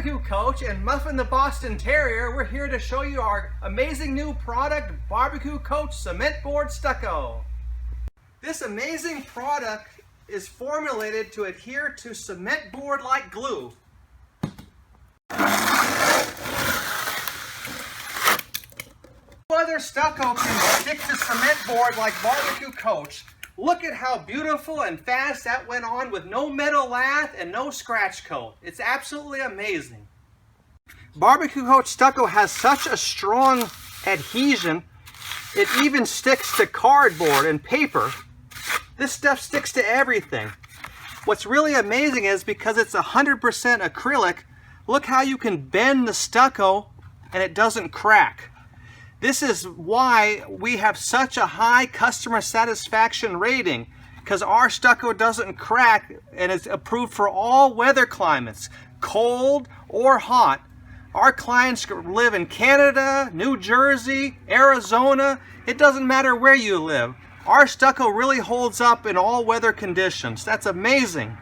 BBQ Coach and Muffin the Boston Terrier. We're here to show you our amazing new product, BBQ Coach Cement Board Stucco. This amazing product is formulated to adhere to cement board like glue. No other stucco can stick to cement board like BBQ Coach. Look at how beautiful and fast that went on with no metal lath and no scratch coat. It's absolutely amazing. BBQ Coach Stucco has such a strong adhesion, it even sticks to cardboard and paper. This stuff sticks to everything. What's really amazing is because it's 100% acrylic, look how you can bend the stucco and it doesn't crack. This is why we have such a high customer satisfaction rating, because our stucco doesn't crack and is approved for all weather climates, cold or hot. Our clients live in Canada, New Jersey, Arizona. It doesn't matter where you live. Our stucco really holds up in all weather conditions. That's amazing.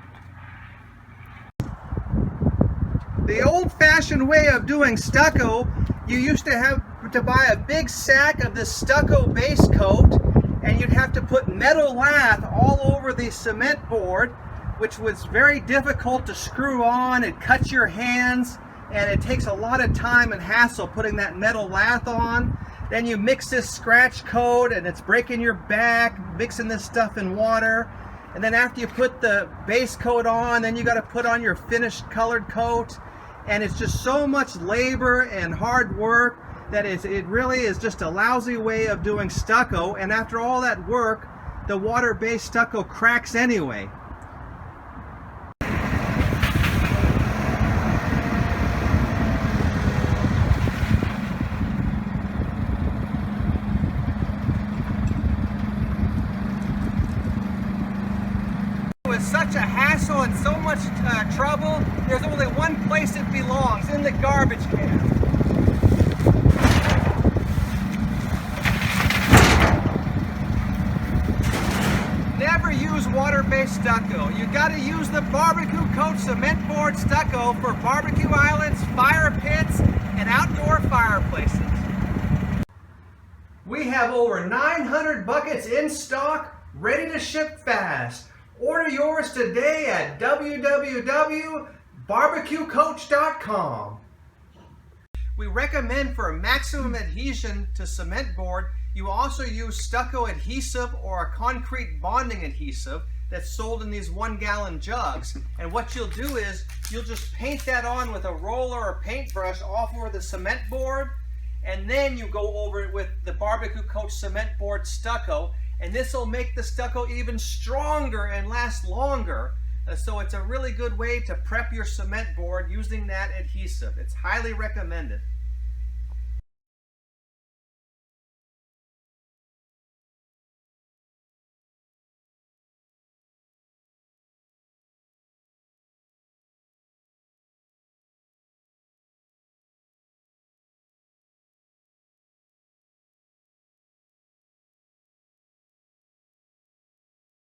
The old-fashioned way of doing stucco, you used to have to buy a big sack of this stucco base coat, and you'd have to put metal lath all over the cement board, which was very difficult to screw on. It cuts your hands, and it takes a lot of time and hassle putting that metal lath on. Then you mix this scratch coat, and it's breaking your back, mixing this stuff in water. And then after you put the base coat on, then you got to put on your finished colored coat. And it's just so much labor and hard work that it really is just a lousy way of doing stucco. And after all that work, the water-based stucco cracks anyway. With such a hassle and so much trouble, there's only one place it belongs: in the garbage can. Never use water-based stucco. You got to use the BBQ Coach Cement Board Stucco for barbecue islands, fire pits, and outdoor fireplaces. We have over 900 buckets in stock, ready to ship fast. Order yours today at www.bbqcoach.com. We recommend for maximum adhesion to cement board, you also use stucco adhesive or a concrete bonding adhesive that's sold in these 1-gallon jugs. And what you'll do is you'll just paint that on with a roller or paintbrush off over the cement board, and then you go over it with the BBQ Coach Cement Board Stucco, and this will make the stucco even stronger and last longer. So it's a really good way to prep your cement board using that adhesive. It's highly recommended.